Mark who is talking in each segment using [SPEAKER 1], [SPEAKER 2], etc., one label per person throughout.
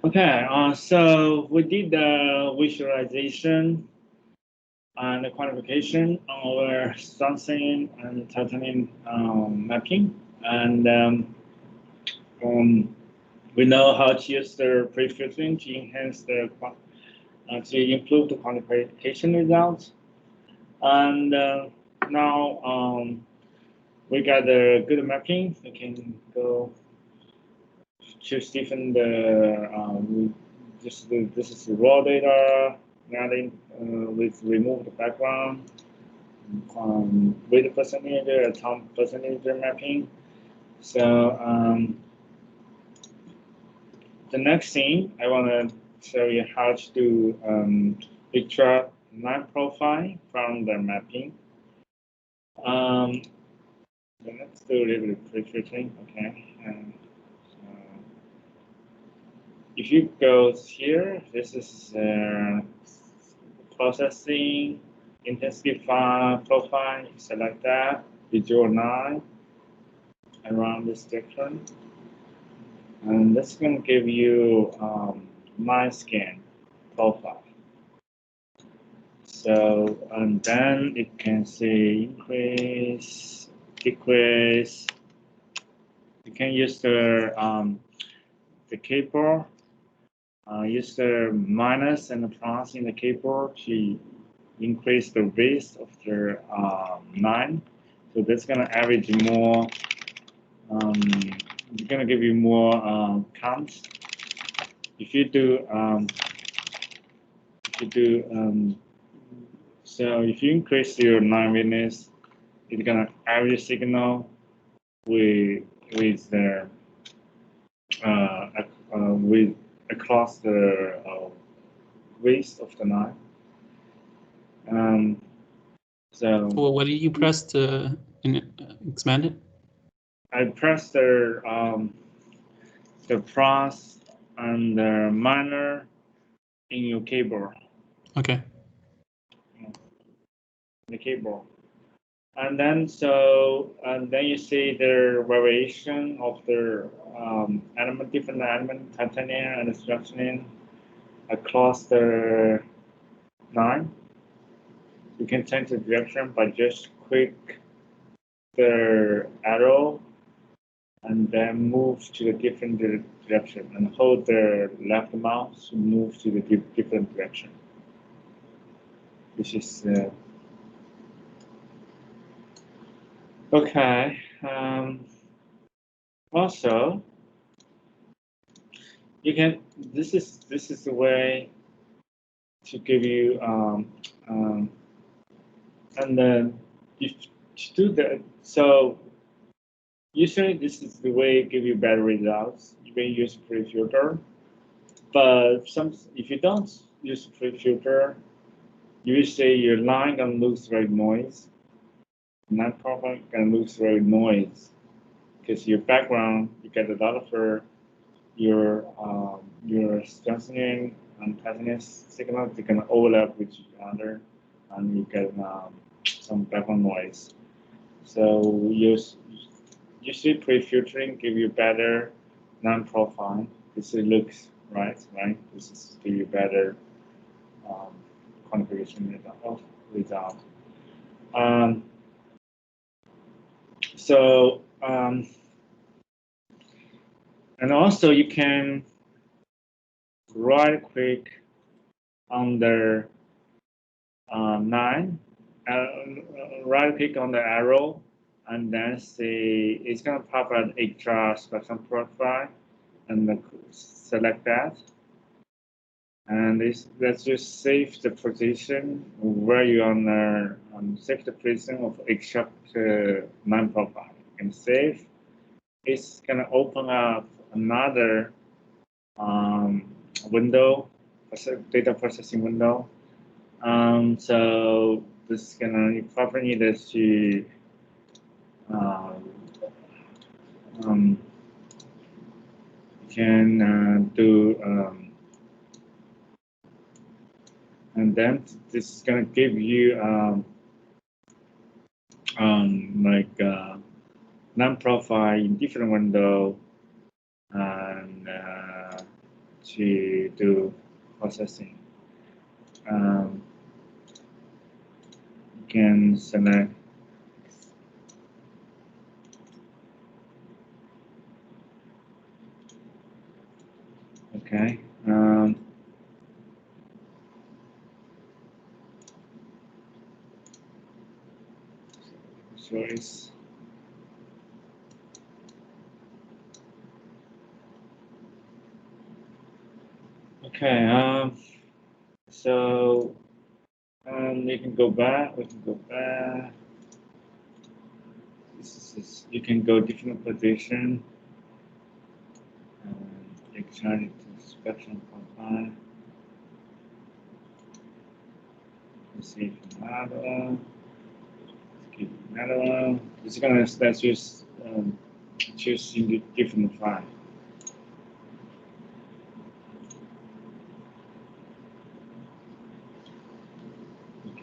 [SPEAKER 1] Okay, so we did the visualization and the quantification on our sensing and titanium mapping, and we know how to use the pre-filtering to enhance the to improve the quantification results. And now we got a good mapping. We can go to Stephen. This is the raw data. Now with remove the background with the percentage, time percentage mapping. So the next thing I want to show you how to do extract line profile from the mapping. So let's do a little bit of pre-filtering, okay. If you go here, this is processing, intensity profile, select that, visual line around this section. And that's going to give you line scan profile. So, and then it can say increase, decrease. You can use the keyboard. Use the minus and the plus in the keyboard to increase the width of the line. So that's going to average more. It's going to give you more counts. If you do, so if you increase your line width, it's going to average signal with the with across the width of the line. So
[SPEAKER 2] well, what did you press to expand it?
[SPEAKER 1] I press the plus and the minor in your keyboard.
[SPEAKER 2] Okay.
[SPEAKER 1] The keyboard. And then then you see the variation of the element, different element, titanium and structuring across the line. You can change the direction by just click the arrow and then move to the different direction and hold the left mouse to move to the different direction. This is okay. Also, you can. This is the way to give you and then if to do that. So usually this is the way to give you better results. You may use pre-filter, but if you don't use pre-filter, you will see your line gonna lose very noise. Not problem can lose very noise because your background you get a lot of your strengthening and tightness signal they can overlap with each other and you get some background noise. So usually pre-filtering give you better non-profile. This looks right. This is give you better configuration result. And also you can right click on the line, right click on the arrow, and then see it's gonna pop an extra spectrum profile, and select that. And let's just save the position where you on the save the position of extract line profile and save. It's gonna open up another window, data processing window. So this is gonna you probably need this to can do and then this is gonna give you like non-profile in different window and to do processing. You can select okay. Choice. Okay. So you can go back. We can go back. You can go different position. You can turn it to spectrum profile. Let's see another one. Let's give another one. It's gonna let's use choose in different file.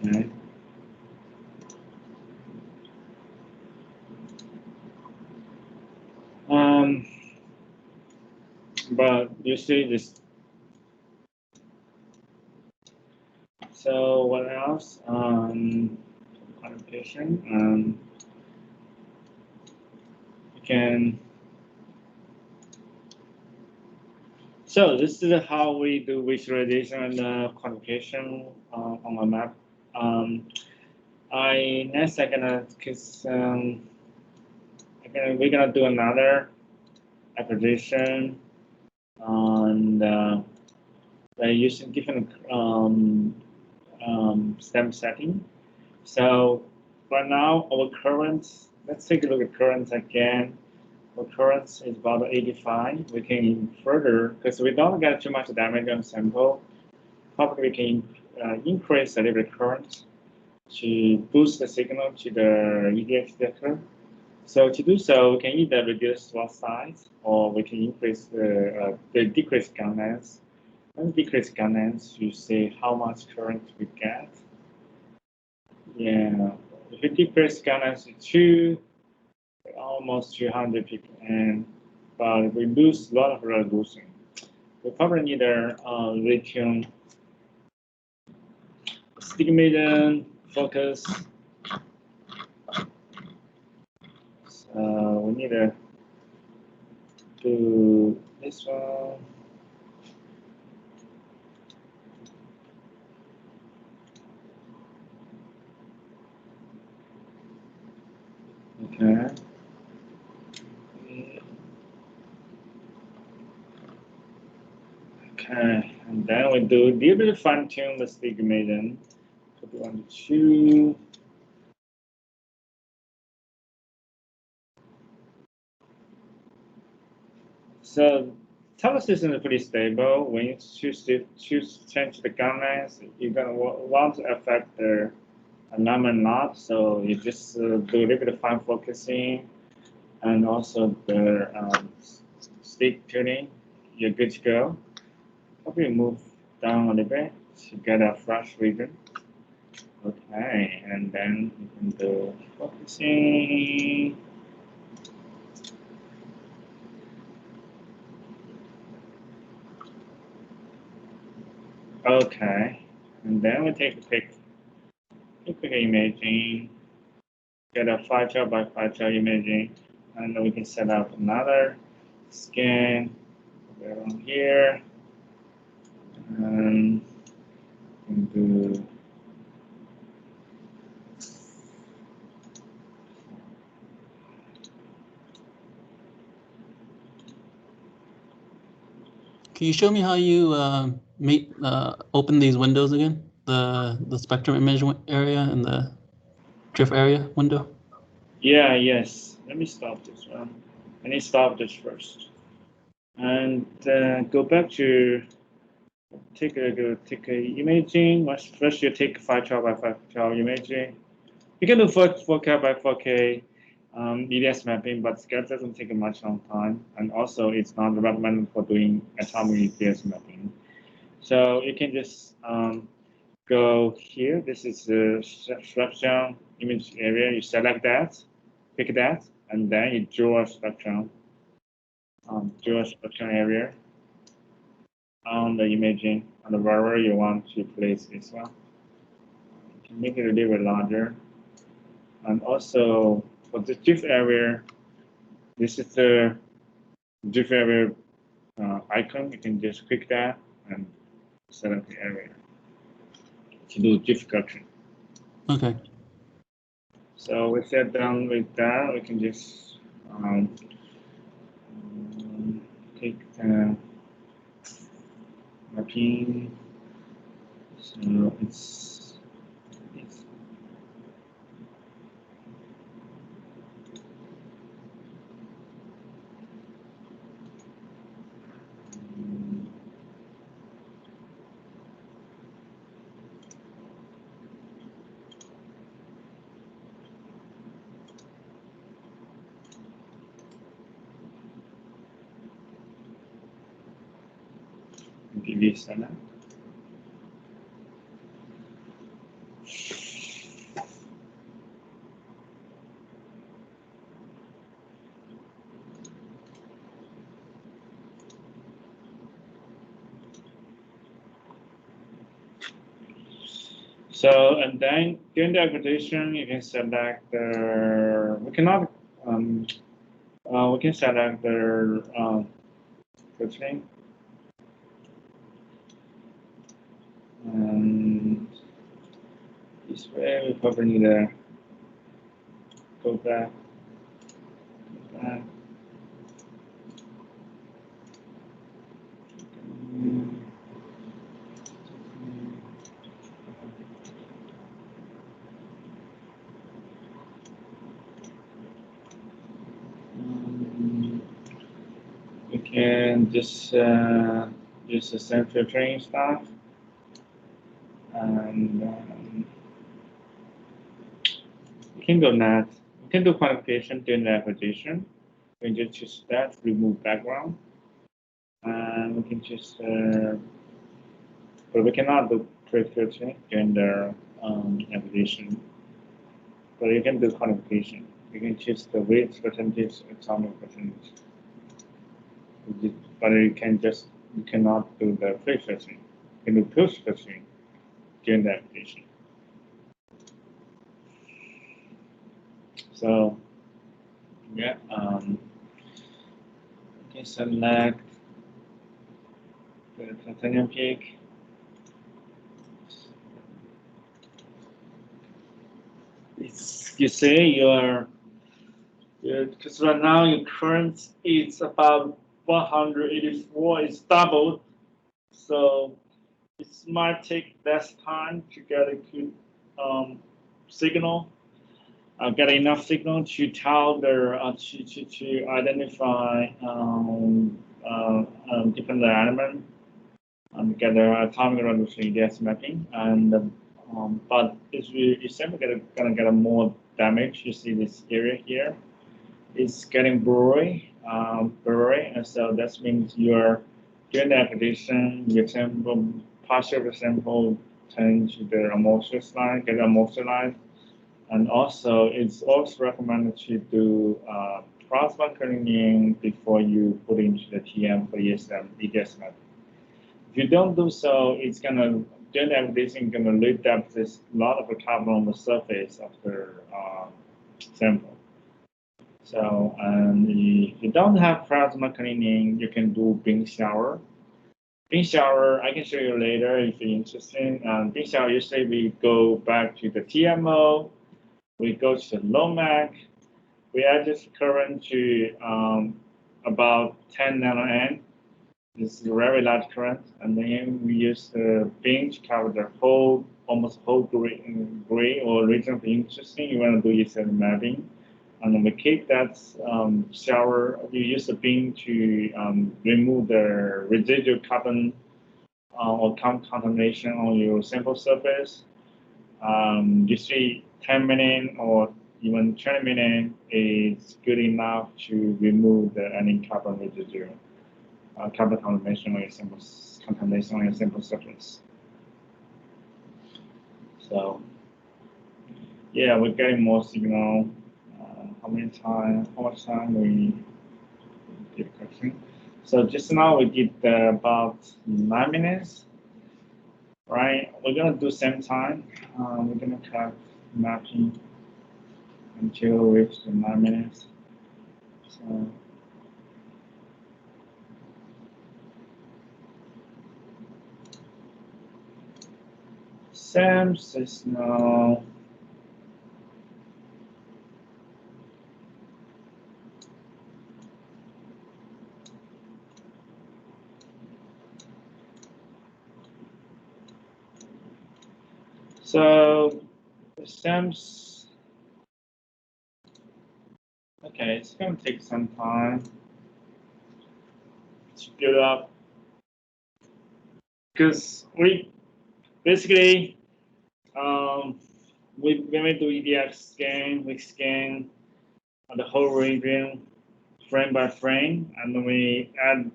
[SPEAKER 1] Okay. But you see this. So what else? Quantification. You can. So this is how we do visualization and quantification on a map. Next I'm gonna cause we're gonna do another application on by using different stem setting. So right now our current, let's take a look at current again. Our current is about 85. We can further, because we don't get too much damage on sample, probably we can increase a little bit current to boost the signal to the EDS detector. So to do so, we can either reduce swatch size or we can increase the decrease gun length. And decrease gun length, you see how much current we get. Yeah, if you decrease gun length to almost 200 ppm, but we lose a lot of resolution. We probably need a lithium astigmatism focus. So we need to do this one. Okay. Okay, and then we do a little bit of fine tune the astigmatism. Put 1 to 2. So Talos system is pretty stable. When you choose to change the gun length, you're gonna want to affect the alignment knot. So you just do a little bit of fine focusing, and also the stick tuning. You're good to go. Probably move down a little bit to get a fresh region. Okay, and then you can do focusing. Okay, and then we take a quick imaging, get a 5 by 5 imaging, and we can set up another scan around here, and do
[SPEAKER 2] Can you show me how you open these windows again? The spectrum image area and the drift area window?
[SPEAKER 1] Yeah, yes. Let me stop this one. I need to stop this first. And go back to take a imaging. First you take 512 by 512 imaging. You can do 4K by 4K EDS mapping, but that doesn't take much long time. And also it's not recommended for doing atomic EDS mapping. So you can just go here. This is the spectrum image area. You select that, pick that, and then you draw a spectrum area. on the imaging and wherever you want to place this one. You can make it a little bit larger. And also for the drift area, this is the drift area icon. You can just click that and select the area to do drift correction.
[SPEAKER 2] Okay.
[SPEAKER 1] So with that done with that, we can just take the mapping. So it's DV center. So, and then during the acquisition, you can select the, we can select the filtering. And this way, we probably need to go back. We can just use the same filtering stuff, and we can go net. We can do quantification during the acquisition. We can just choose that, remove background, and we can just. But we cannot do pre-filtering during the acquisition. But you can do quantification. You can choose the weight percentage, atomic percentage. But you cannot do the pre-filtering. You can do post-filtering during the application. So yeah, you can select the titanium peak. You say because right now your current is about 184, it's doubled, so it might take less time to get a good signal, get enough signal to tell the to identify different element and get the atomic resolution EDS mapping, and but it's simply gonna get a more damage. You see this area here, it's getting blurry, and so that means you're during the application, your sample, partial of the sample turn to the amorphous line, get amorphous, and also it's also recommended to do plasma cleaning before you put into the TM for EDS map. If you don't do so, it's gonna during the application gonna lift up this lot of carbon on the surface of the sample. So, and if you don't have plasma cleaning, you can do beam shower. Beam shower, I can show you later if you're interested. Beam shower, usually we go back to the TMO, we go to the LOMAC, we adjust current to about 10 nanoamp. This is a very large current, and then we use the beam to cover the whole, almost whole gray or region of interest. You want to do ECM mapping. And then we keep that shower, you use the beam to remove the residual carbon or contamination on your sample surface. You see 10 minutes or even 20 minutes is good enough to remove any carbon residue, carbon contamination on your sample surface. So yeah, we're getting more signal. How much time we did correction. So just now we did about 9 minutes, right? We're gonna do same time. We're gonna cut mapping until we reach the 9 minutes. So Sam says no. So Sam's okay. It's gonna take some time to build up because we basically when we do EDS scan, we scan the whole region frame by frame, and then we add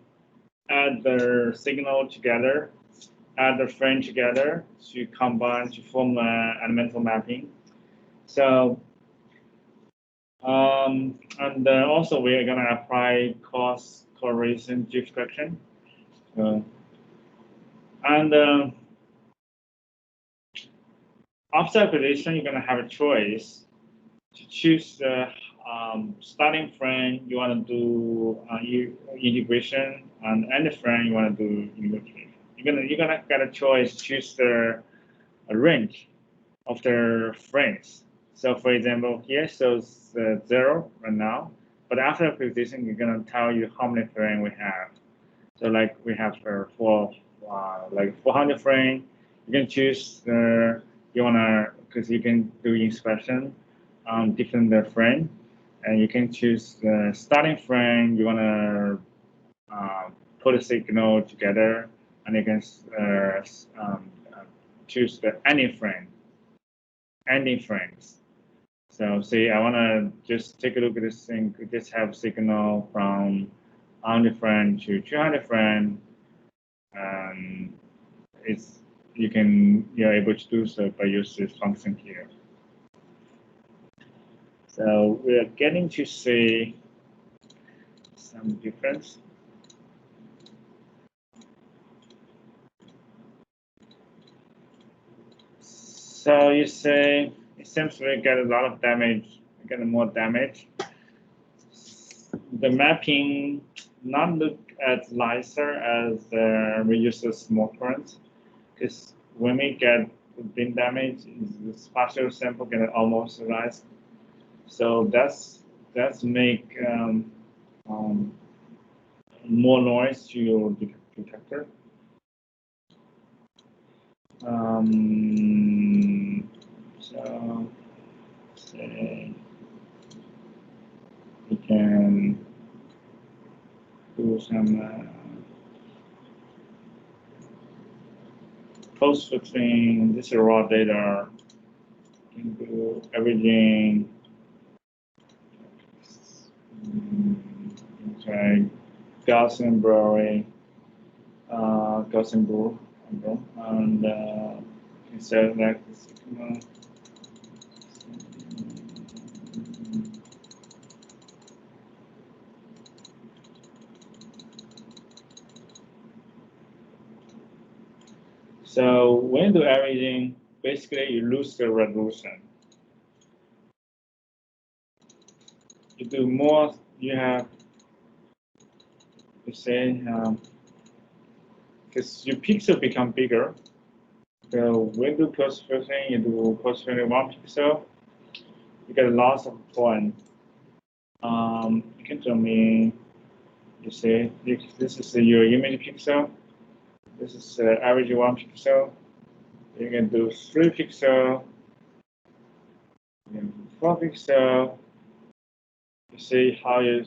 [SPEAKER 1] the signal together, add the frame together to combine to form elemental mapping. So and also we are gonna apply cost correlation diffraction. And after acquisition, you're gonna have a choice to choose the starting frame you want to do integration, and end frame you want to do integration. You're gonna get a choice to choose the range of the frames. So for example, here shows 0 right now, but after acquisition, you're gonna tell you how many frames we have. So like we have for like 400 frame, you can choose you wanna because you can do inspection on different frame, and you can choose the starting frame you wanna put a signal together, and you can choose the ending frames. So say I wanna just take a look at this thing, just have signal from 100 frame to 200 frame. You're able to do so by using this function here. So we are getting to see some difference. So you say it seems we get a lot of damage, get more damage. The mapping not look as nicer as we use the small current, because when we get bin damage, the spatial sample get almost rise. So that's make more noise to your detector. So say we can do some post filtering. This is raw data. You can do everything. Okay, Gaussian blurry, Gaussian blur, and instead like the signal. So when you do everything, basically you lose the resolution. You do more, you have to say, because your pixel become bigger. So when you do post filtering, you do post filtering 1 pixel, you get a loss of point. You can tell me, you say, this is your image pixel. This is average 1 pixel. You can do 3 pixel, 4 pixel. You see how you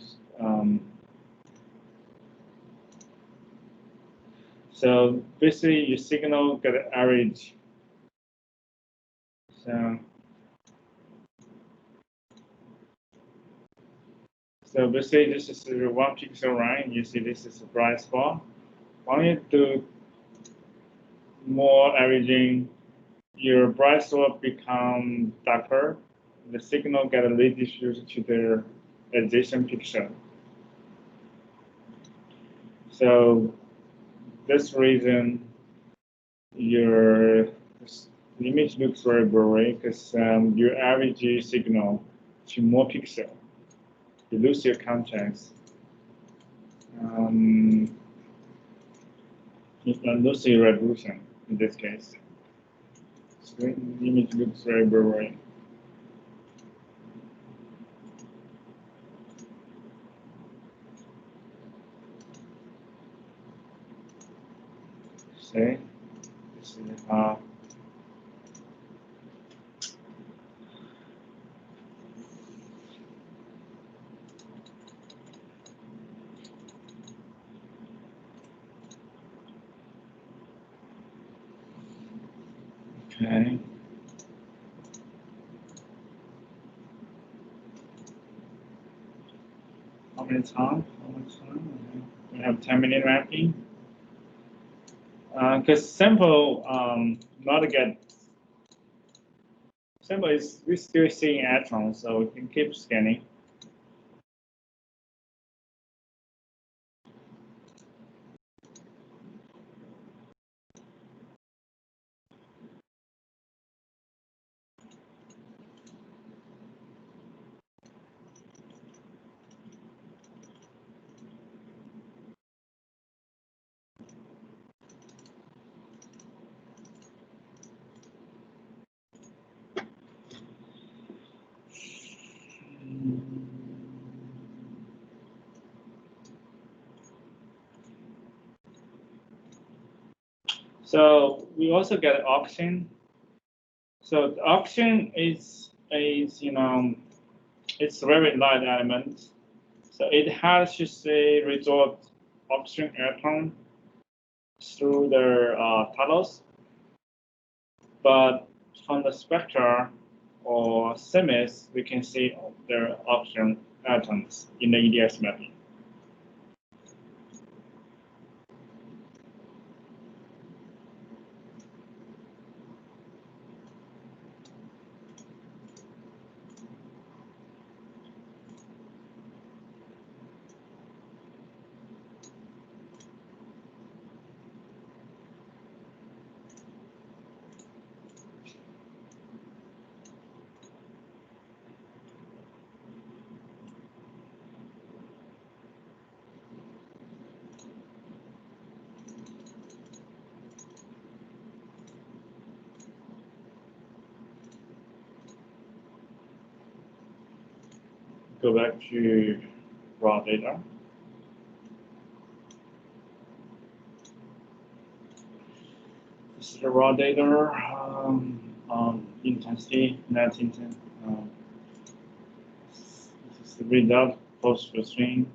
[SPEAKER 1] so basically your signal get an average. So basically this is the 1 pixel line. You see this is a bright spot. When you do more averaging, your bright spot become darker. The signal get redistributed to the adjacent pixel. So this reason your image looks very blurry because your average signal to more pixel. You lose your contrast. You lose your resolution in this case. So the image looks very blurry. See, this is how. Okay. How many time? Okay. We have 10-minute mapping. Because sample not get sample is we're still seeing atoms, so we can keep scanning. So we also get auction. So the auction is it's a very light element. So it has to say result auction atom through the Talos, but from the spectra or semis, we can see their auction atoms in the EDS mapping. Go back to raw data. This is the raw data intensity, net intensity. This is the result post string.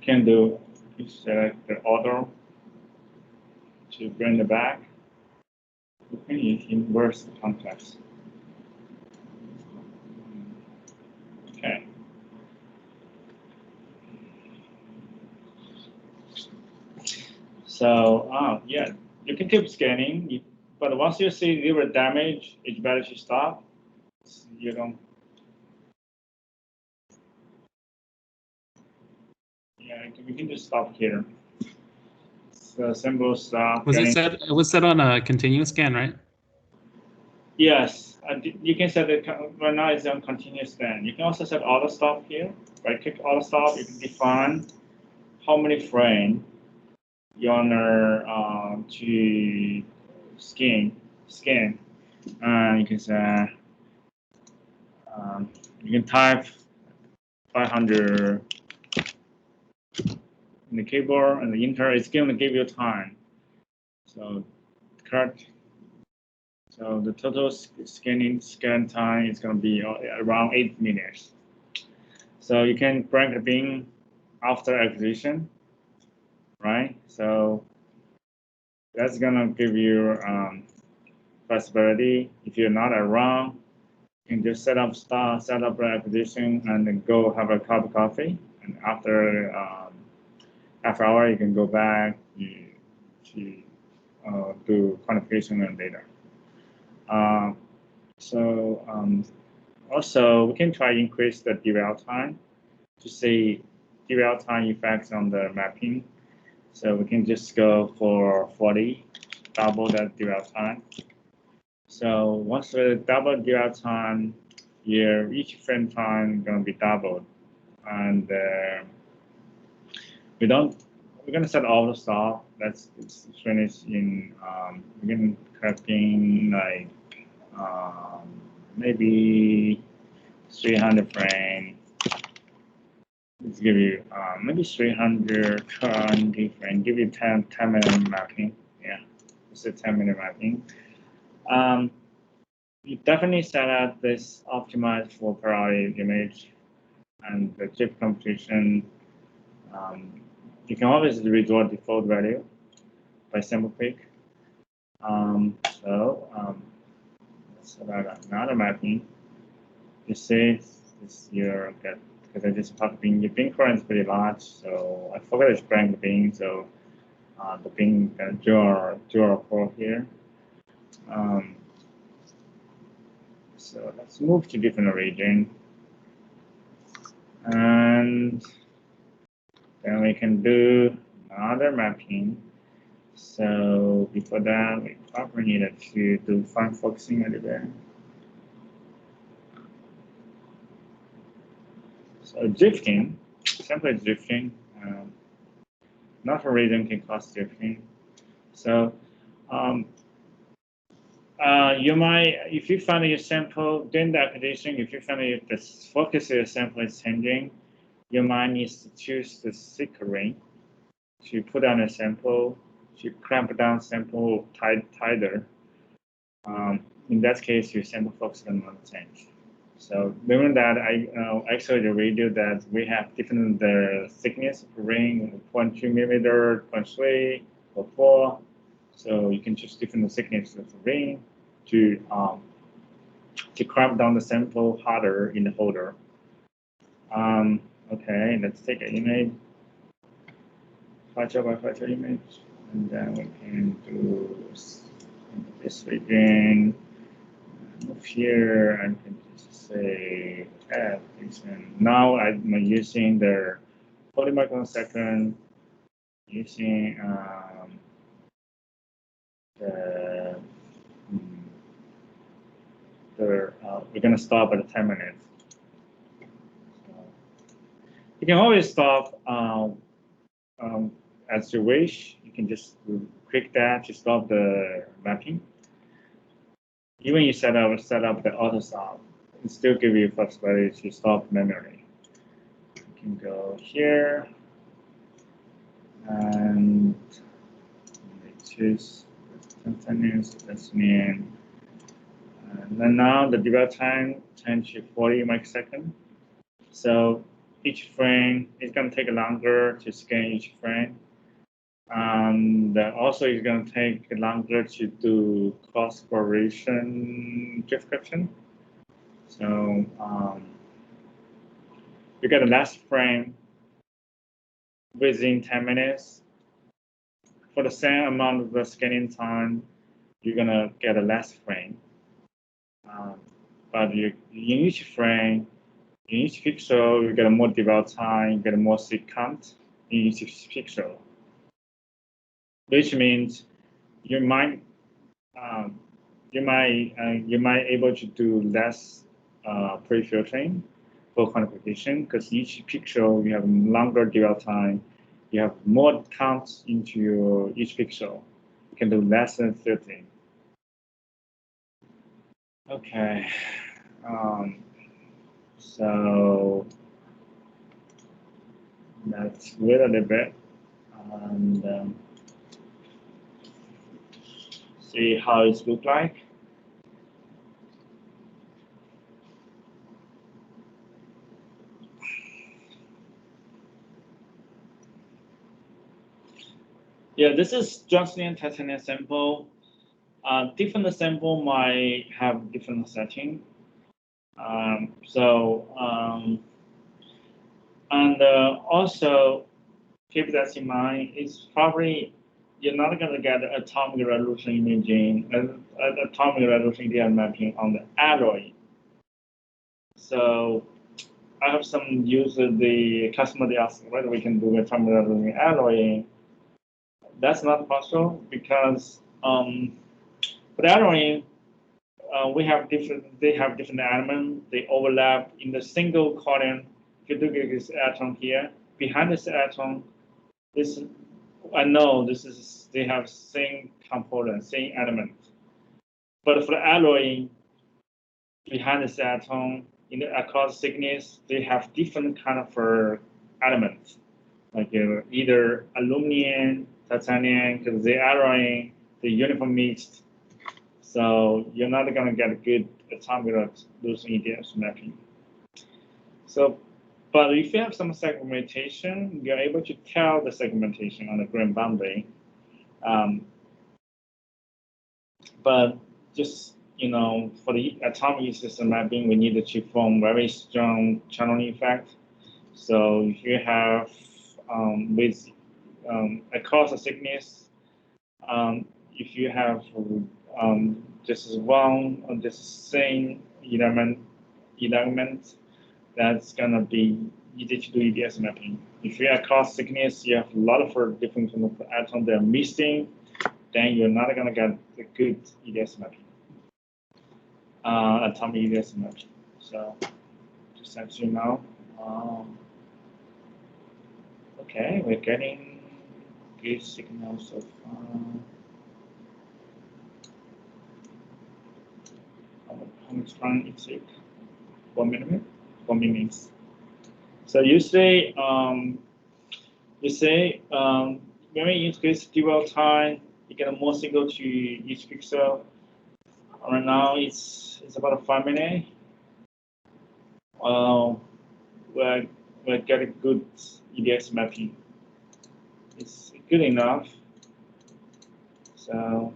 [SPEAKER 1] Can do you select the order to bring it back. You can inverse the context. Okay. So yeah, you can keep scanning, but once you see liver damage, it's better to stop. You don't. Yeah, we can just stop here. So symbol stop.
[SPEAKER 2] Was it set? It was set on a continuous scan, right?
[SPEAKER 1] Yes, you can set it right now. It's on continuous scan. You can also set auto stop here. Right click auto stop. You can define how many frames you want to scan. And you can say you can type 500 in the keyboard, and the enter is going to give you time. So correct. So the total scan time is going to be around 8 minutes. So you can break the bin after acquisition, right? So that's going to give you flexibility. If you're not around, you can just set up the acquisition, and then go have a cup of coffee. And after half hour, you can go back to do quantification and data. Also, we can try increase the dwell time to see dwell time effects on the mapping. So we can just go for 40, double that dwell time. So once we double dwell time, each frame time is going to be doubled, and we're going to set auto stop. Let's finish in we're going to correcting like maybe 300 frame. Let's give you maybe 320 frame. Give you 10-minute mapping. Yeah, it's a 10-minute mapping. You definitely set up this optimized for priority image and the chip computation. You can always resort default value by sample pick. Let's set out another mapping. You see, this your get because I just talked being your bin current is pretty large, so I forgot to bring the bin, so the bin can draw a port here. So let's move to different region, and then we can do another mapping. So before that, we probably needed to do fine focusing a little bit. So drifting, simply drifting, not for reason can cause drifting. So you might, if you find your sample during the acquisition, if you find the focus of your sample is changing, you might need to choose the thicker ring to put on a sample, to clamp down sample tighter. In that case, your sample focus is going to change. So remember that I actually reviewed that we have different thickness of ring, 0.2 millimeter, 0.3, or 4. So you can choose different thickness of the ring to clamp down the sample harder in the holder. Okay, let's take an image, feature by feature image, and then we can do this region. Move here, and can just say tab. Now I'm using the 40 microsecond, using we're gonna stop at 10 minutes. So you can always stop as you wish. You can just click that to stop the mapping. Even you set up the auto stop, it still give you flexibility to stop manually. You can go here and choose continuous listening. And then now the dwell time changed to 40 microseconds. So each frame is going to take longer to scan each frame. And also it's going to take longer to do cross correlation description. So you get a last frame within 10 minutes. For the same amount of the scanning time, you're going to get a last frame. But in each frame, in each pixel, you get a more dwell time, you get a more seed count in each pixel. Which means you might able to do less pre-filtering for quantification, because each pixel you have longer dwell time, you have more counts into your each pixel. You can do less than 13. Okay, so let's wait a little bit and see how it looks like. Yeah, this is Johnsonian titanium sample Different sample might have different setting. And also keep that in mind. It's probably you're not going to get atomic resolution imaging, atomic resolution EDS mapping on the alloy. So I have some users, the customer, they ask whether we can do atomic resolution alloying. That's not possible because for the alloying, they have different elements. They overlap in the single column. If you look at this atom here, behind this atom, I know they have same component, same element. But for the alloying, behind this atom, across thickness, they have different kind of elements, like either aluminum, titanium, because the alloying, the uniform mixed. So you're not going to get a good atomic resolution EDS mapping. So, but if you have some segmentation, you're able to tell the segmentation on the grain boundary. But just for the atomic system mapping, we need to form very strong channeling effect. So if you have with across the thickness, if you have just one or just same element, that's gonna be easy to do EDS mapping. If you across thickness, you have a lot of different kind of atoms that are missing, then you're not gonna get the good EDS mapping, atomic EDS mapping. So just let you know. Okay, we're getting good signals so far. How much time it take? 1 minute? 4 minutes. So you say when we increase dwell time, you get more signal to each pixel. Right now it's about 5 minutes. We're getting good EDS mapping. It's good enough. So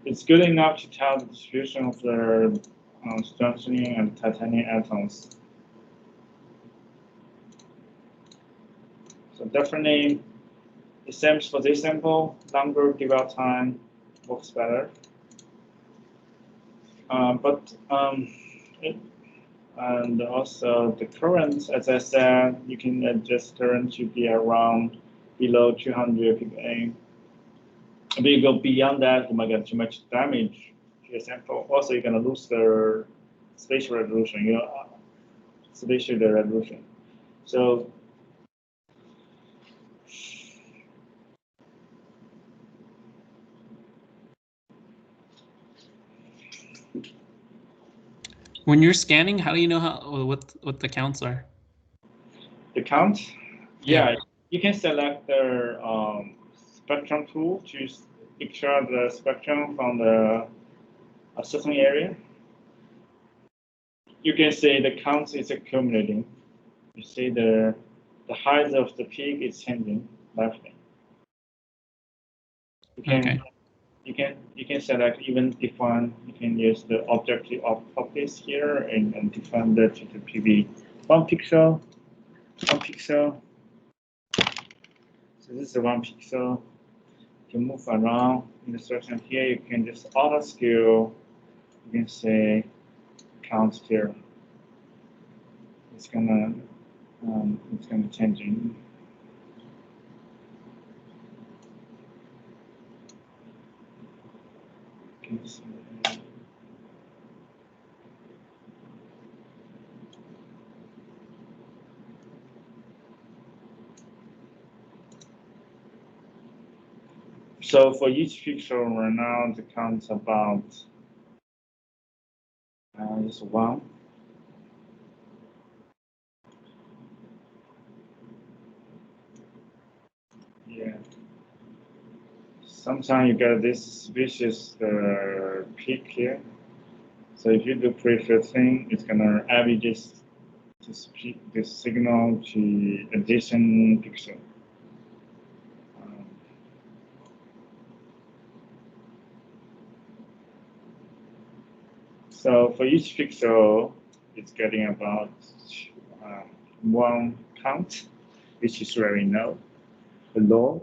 [SPEAKER 1] it's good enough to tell the distribution of the strengthening and titanium atoms. So definitely, the same for this sample, longer dwell time works better. And also the current, as I said, you can adjust current to be around below 200 ppm. If you go beyond that, you might get too much damage to your sample. Also, you're going to lose the spatial resolution, spatial resolution. So
[SPEAKER 2] when you're scanning, how do you know what the counts are?
[SPEAKER 1] The count? Yeah. You can select the spectrum tool to picture the spectrum from a certain area. You can see the count is accumulating. You see the height of the peak is changing roughly. You can select even define. You can use the objective of this here and define the PV 1 pixel. So this is 1 pixel. You can move around in the section here. You can just auto scale. You can say count here. It's gonna changing. So for each pixel right now, the count's about just 1. Yeah. Sometimes you get this vicious peak here. So if you do pre-filtering, it's gonna average this signal to adjacent pixel. So for each pixel, it's getting about 1 count, which is very low. So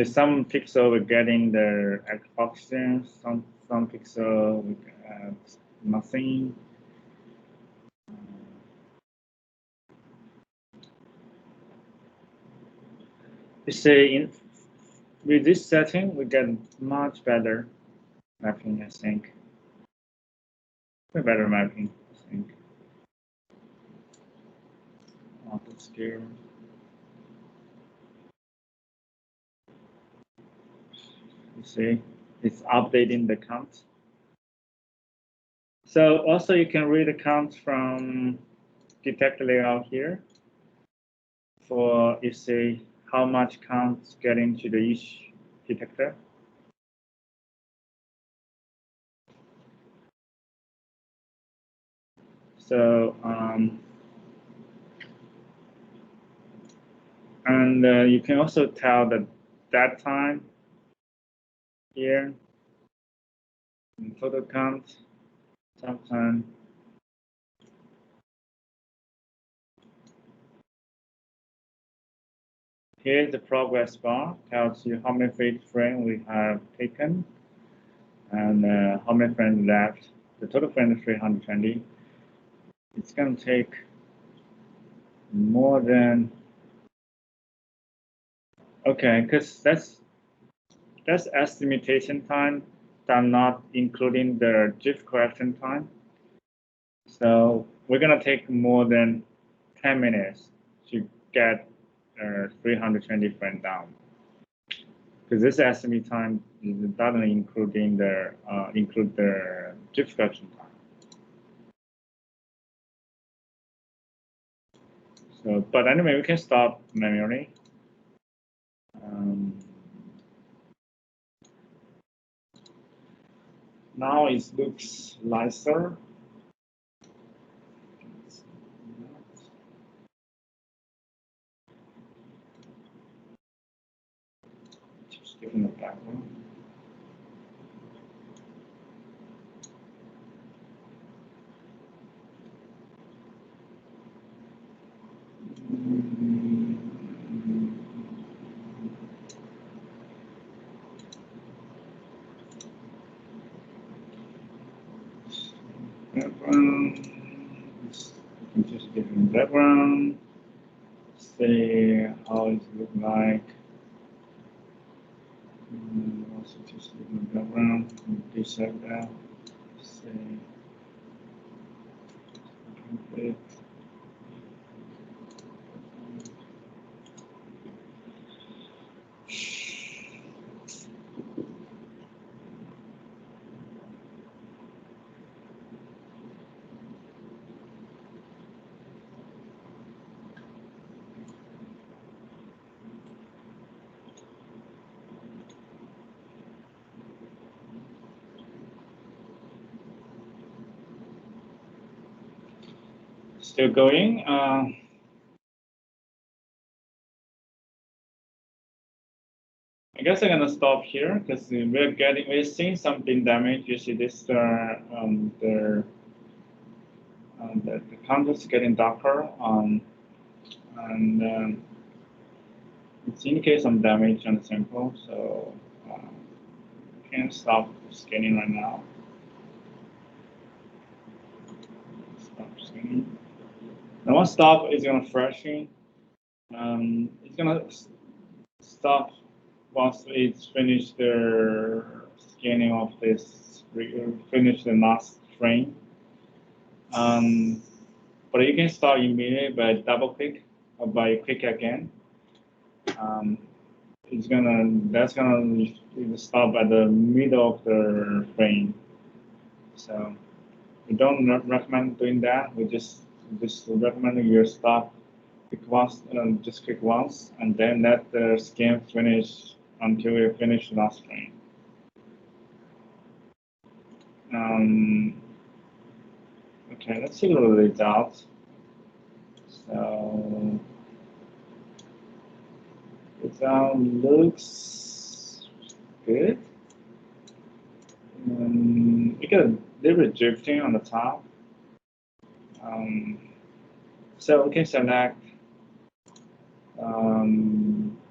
[SPEAKER 1] some pixel we're getting the oxygen, some pixel we get nothing. You see, with this setting, we get much better mapping, I think. Better mapping, I think. Auto scale. You see, it's updating the count. So also you can read the count from detect layout here. For you see how much counts get into the each detector. So and you can also tell that time here, total count, sometime. Here's the progress bar, tells you how many frames we have taken and how many frames left. The total frame is 320. It's going to take more than, okay, because that's estimation time, I'm not including the drift correction time. So we're going to take more than 10 minutes to get 320 frame down. Because this estimate time doesn't include the drift correction time. So, but anyway, we can stop manually. Now it looks nicer. Just give them a background. Background. You can just give them background. Say how it look like. Also just give them background. Reset that. Say complete. Still going. I guess I'm gonna stop here because we're seeing some bin damage. You see this the counters getting darker, and it's indicates some damage on the sample. So can't stop scanning right now. Stop scanning. Now once stop is gonna freshing. It's gonna stop once it's finished the scanning of this, finish the last frame. But you can start immediately by double click or by click again. That's gonna stop at the middle of the frame. So we don't recommend doing that. We just recommend you stop, click once, just click once, and then let the scan finish until you finish the last frame. Okay, let's see the results. So the sound looks good. You get a little bit drifting on the top. So we can select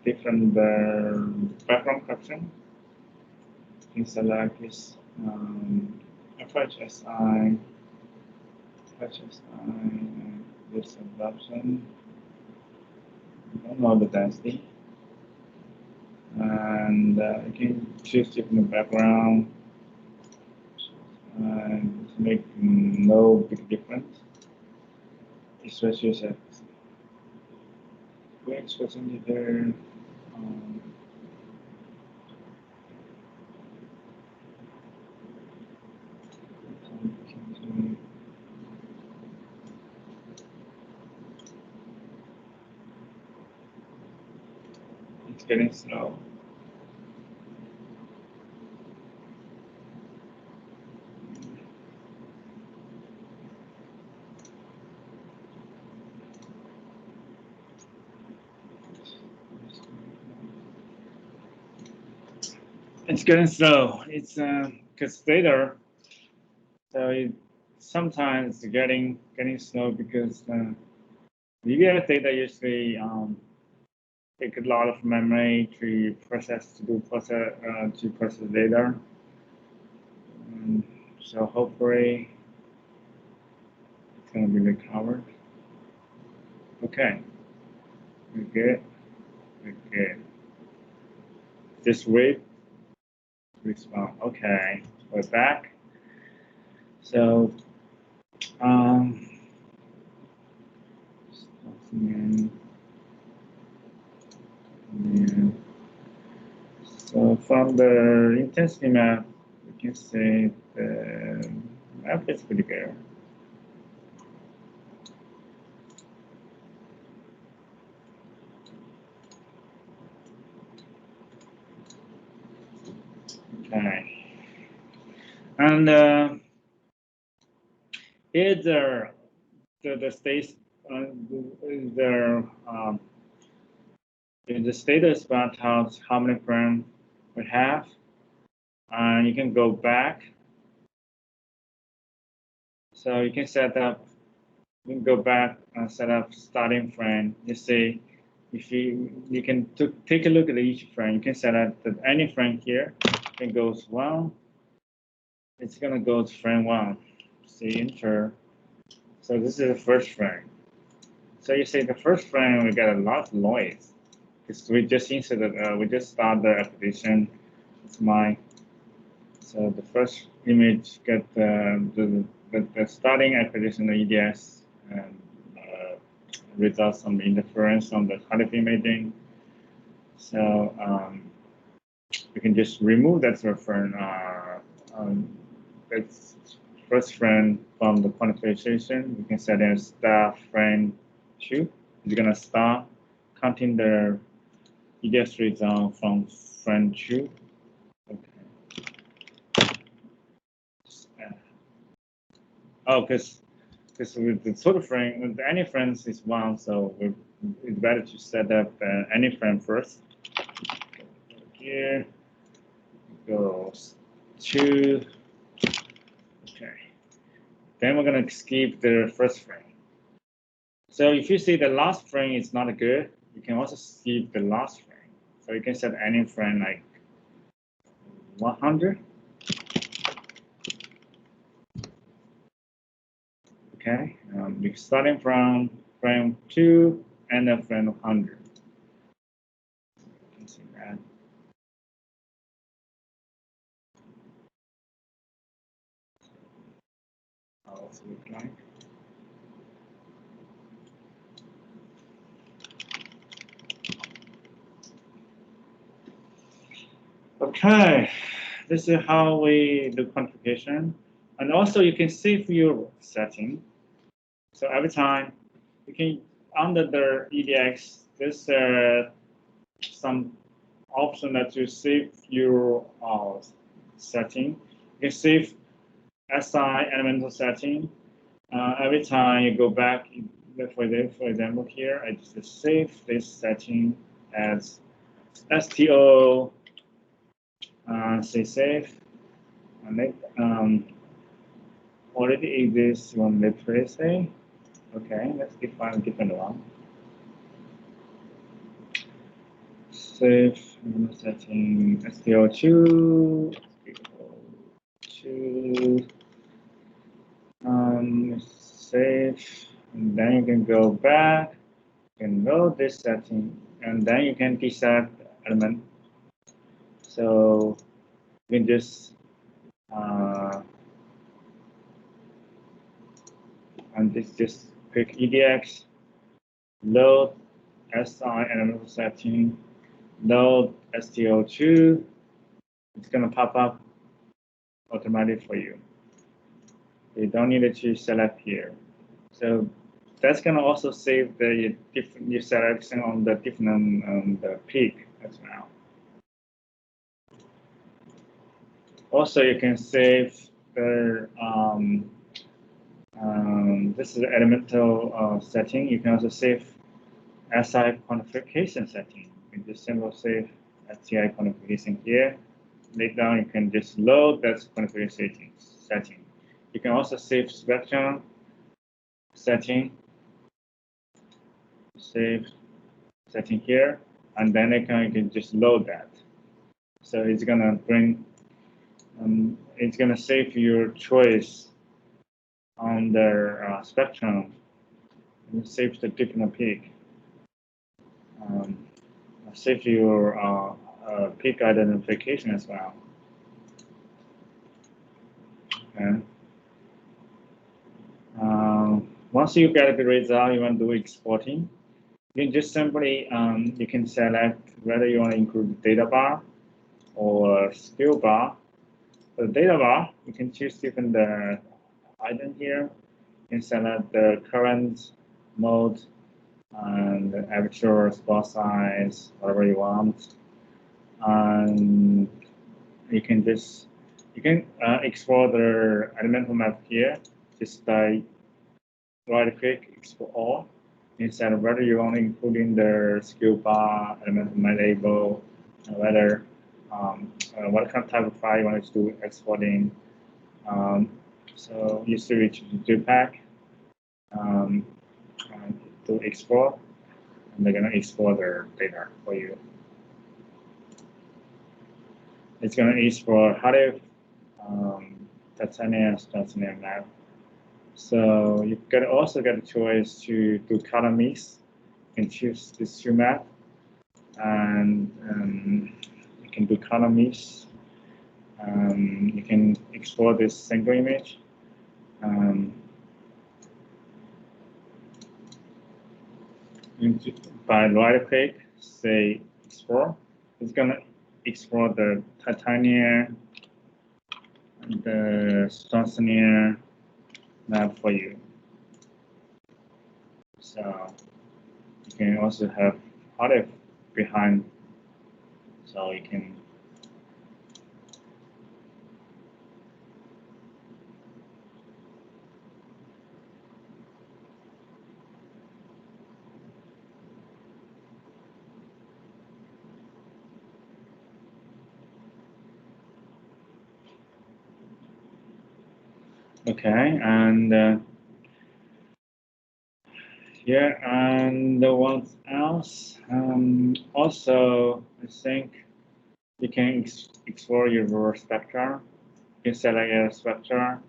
[SPEAKER 1] different background correction. You can select this FHSI, this option. I don't know the density. And you can choose different background and make no big difference. Especially at we're expressing there. It's getting slow. It's getting slow. It's because data, so sometimes it's getting slow because you get data usually take a lot of memory to process data. So hopefully it's gonna be recovered. Okay, we're good. We're good. Just wait. Respond. Okay, we're back. So so from the intensity map, we can say the map is pretty good. Okay. And here's the states the status bar tells how many frames we have, and you can go back. So you can set up. You can go back and set up starting frame. You see, if you can take a look at each frame. You can set up that any frame here can goes 1. It's gonna go to frame 1. See enter. So this is the first frame. So you see the first frame we got a lot of noise because we just inserted we just start the application. It's mine. So the first image get the starting application of EDS and results some interference on the color imaging. So we can just remove that frame. That's first frame from the quantification. We can set in start frame 2. It's gonna start counting the EDS result from frame 2. Okay. Oh, because with the total frame, with any frames is 1, so it's better to set up any frame first. Here goes 2. Okay. Then we're gonna skip the first frame. So if you see the last frame is not good, you can also skip the last frame. So you can set any frame like 100. Okay, we're starting from frame 2 and then frame 100. You can see that. How it look like. Okay, this is how we do quantification. And also you can save your setting. So every time you can, under the EDX, there's some option that you save your setting. You can save SI elemental setting. Every time you go back, for example, here I just save this setting as STO. Say save, and it already exists one replace. Okay, let's define a different one. Save setting STO2. Save, and then you can go back and load this setting, and then you can deselect element. So you can just and just click EDX, load SI element setting, load STO2. It's gonna pop up automatically for you. You don't need to select here. So that's gonna also save the different your selection on the different the peak as well. Also, you can save the this is the elemental setting. You can also save SI quantification setting. You can just simply save SI quantification here. Later down, you can just load that quantification setting. You can also save spectrum setting, save setting here, and then you can just load that. So it's gonna bring, it's gonna save your choice on the spectrum, and save the different peak. Save your peak identification as well. Okay. Once you get the result, you want to do exporting. You can just simply you can select whether you want to include the data bar or skill bar. For the data bar, you can choose different item here. You can select the current mode and the actual spot size, whatever you want. And you can export the elemental map here just by right click export all. Instead of whether you want to include in the skill bar, elemental map label, whether what kind of type of file you want to do exporting. So you switch to JPEG to export, and they're gonna export their data for you. It's gonna export HDF, titanium map. So you can also get a choice to do color mix. You can choose this two map, and you can do color mix. You can export this single image. By right click, say export, it's gonna export the titanium, the strontium map for you. So you can also have HDF behind, so you can. Okay, and yeah, and what else? Also, I think you can explore your spectra. You can select a spectra,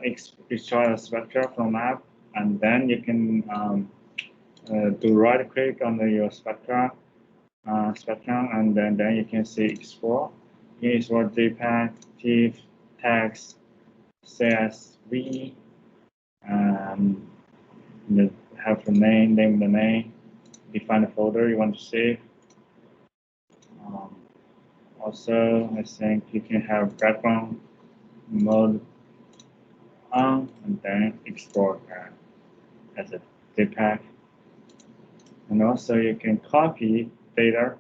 [SPEAKER 1] extract a spectra from map, and then you can do right click on your spectrum, and then you can see explore. You can explore JPEG, TIFF, text, CSV, have the name the name, define the folder you want to save. Also, I think you can have background mode on, and then export that as a JPEG. And also, you can copy data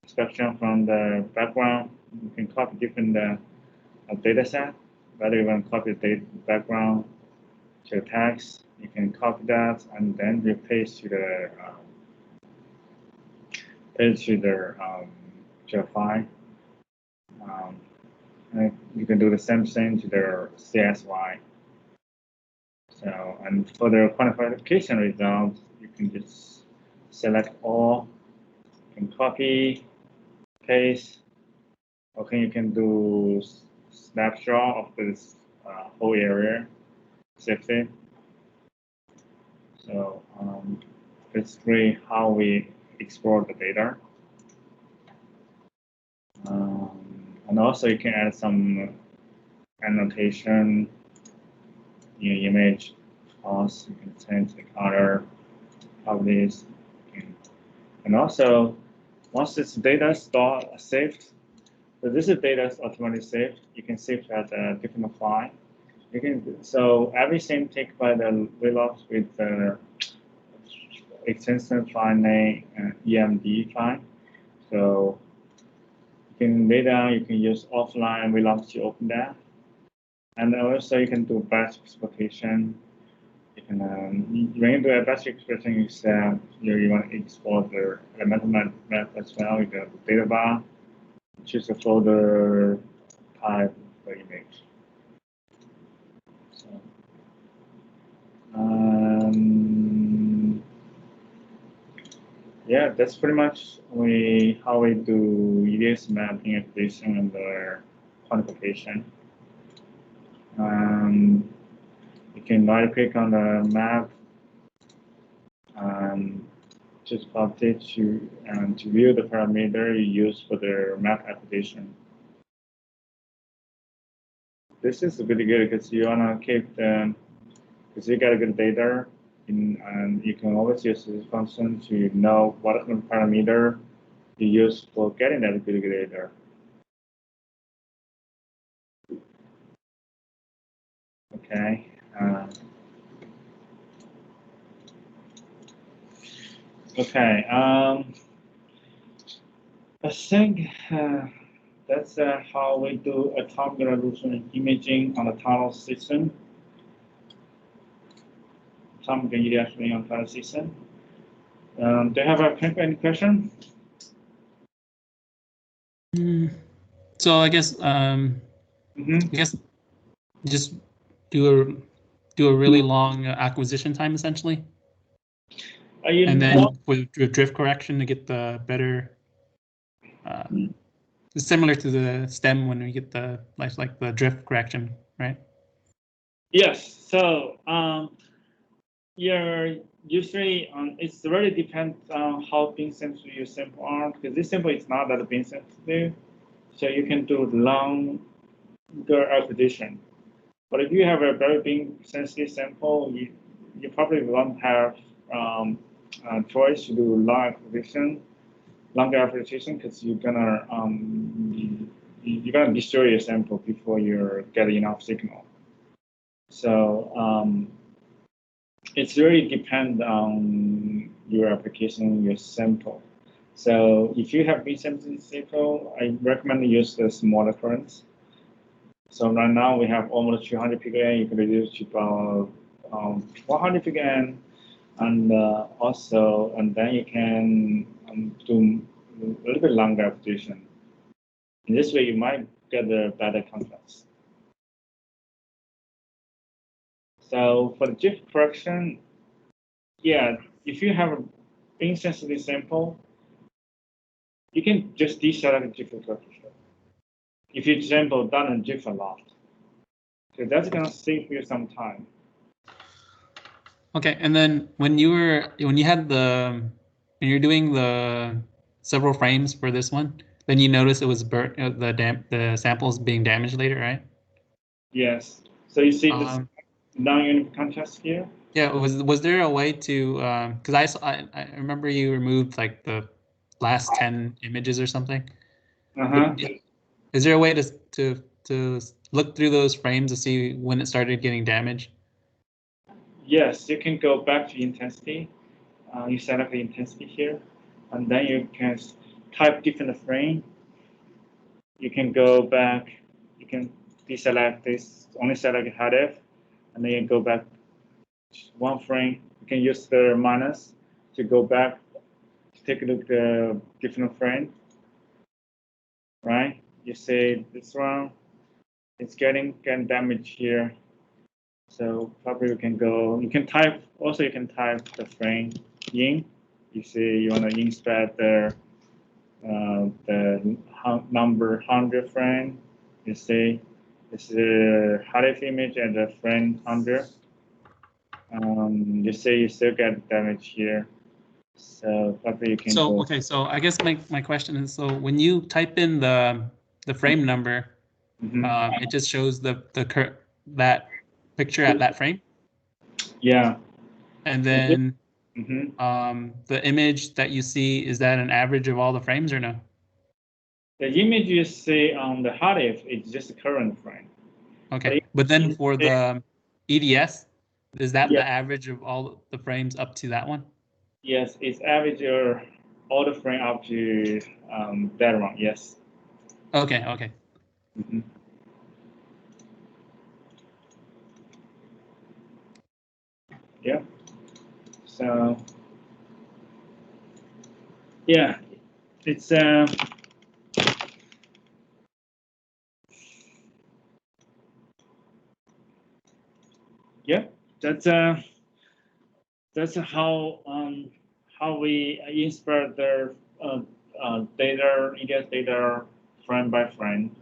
[SPEAKER 1] spectrum from the background. You can copy different data set, whether you want to copy the background to text You can copy that and then you paste to the to the file. And you can do the same thing to the CSY. So, and for the quantification results, you can just select all, you can copy, paste, okay, you can do snapshot of this whole area, safety. So basically how we export the data. And also you can add some annotation in your image. Also, you can change the color of this. And also, once this data is saved, so this is data is automatically saved. You can save as a different file. You can everything taken by the Velox with the extension file name EMD file. So you can you can use offline Velox to open that. And also you can do batch exportation. You can when you do a batch exportation, you want to export the elemental map as well. You got the data bar, choose a folder type for image. So, yeah, that's pretty much how we do EDS mapping acquisition and the quantification. You can right click on the map and just update to view the parameter you use for the map application. This is really good because you wanna keep because you got good data, and you can always use this function to know what parameter you use for getting that good data. Okay. Okay. I think that's how we do atomic resolution imaging on the Talos system. Atomic EDS on Talos system. Do you have any question?
[SPEAKER 2] So I guess just do a really long acquisition time essentially, and then with drift correction to get the better. It's similar to the stem when we get the like the drift correction, right?
[SPEAKER 1] Yes. So you're usually it's really depends on how beam sensitive your sample are, because this sample is not that beam sensitive, so you can do longer acquisition. But if you have a very beam sensitive sample, you probably won't have choice to do longer acquisition, because you're gonna destroy your sample before you get enough signal. So it's really depend on your application, your sample. So if you have beam sensitive sample, I recommend use the smaller currents. So right now we have almost 200 picon. You can reduce to about 100 picon, and then you can do a little bit longer application. In this way, you might get a better contrast. So for the drift correction, yeah, if you have a beam sensitive sample, you can just deselect the drift correction. If your sample doesn't drift a lot, so that's gonna save you some time.
[SPEAKER 2] Okay, and then when you're doing the several frames for this one, then you notice it was burnt, the samples being damaged later, right?
[SPEAKER 1] Yes. So you see this non-unit contrast here.
[SPEAKER 2] Yeah. Was there a way to because I remember you removed like the last 10 images or something. Is there a way to look through those frames to see when it started getting damaged?
[SPEAKER 1] Yes, you can go back to intensity. You select the intensity here, and then you can type different frame. You can go back. You can deselect this, only select HDF, and then you go back one frame. You can use the minus to go back to take a look at the different frame, right? You see this one, it's getting damage here. So probably you can go, you can type the frame in. You see you want to inspect the number 100 frame. You see this is the high image and the frame 100. You see you still get damage here. So probably you can go.
[SPEAKER 2] Okay, so I guess my question is, so when you type in the frame number, it just shows that picture at that frame?
[SPEAKER 1] Yeah.
[SPEAKER 2] And then the image that you see, is that an average of all the frames or no?
[SPEAKER 1] The image you see on the hard disk is just the current frame.
[SPEAKER 2] Okay, but then for the EDS, is that the average of all the frames up to that one?
[SPEAKER 1] Yes, it's average all the frame up to that one. Yes.
[SPEAKER 2] Okay. Okay.
[SPEAKER 1] Yeah. So yeah, it's yeah, that's how we inspire the data, EDS data frame by frame,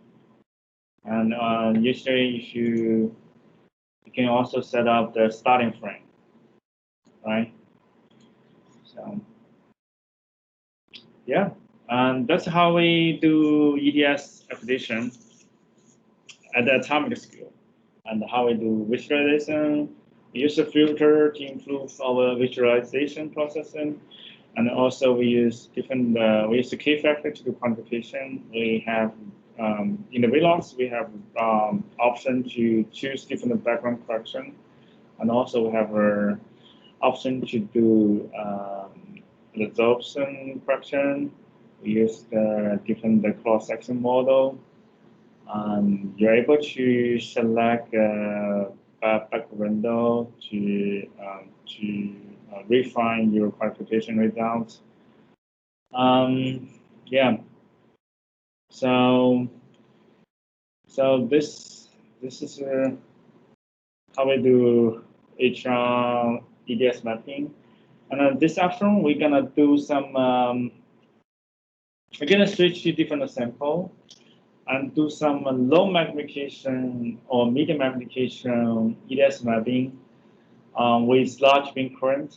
[SPEAKER 1] and usually you can also set up the starting frame, right? So yeah, and that's how we do EDS acquisition at the atomic scale, and how we do visualization. We use a filter to improve our visualization processing, and also we use different. We use the key factor to do quantification. We have in the Velox we have option to choose different background correction, and also we have an option to do resorption correction. We use the different cross-section model. You're able to select a back window to refine your qualification results. Yeah. So this is how we do EDS mapping. And this afternoon we're gonna do some. We're gonna switch to different sample and do some low magnification or medium magnification EDS mapping with large beam current.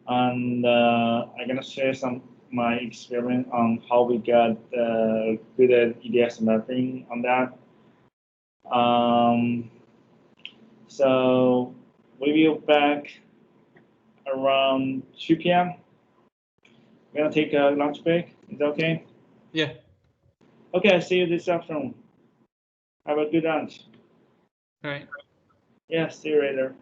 [SPEAKER 1] And I'm gonna share my experience on how we got good at EDS mapping on that. So we will be back around 2 p.m. We're gonna take a lunch break. Is that okay?
[SPEAKER 2] Yeah.
[SPEAKER 1] Okay, I'll see you this afternoon. Have a good lunch.
[SPEAKER 2] All right.
[SPEAKER 1] Yeah, see you later.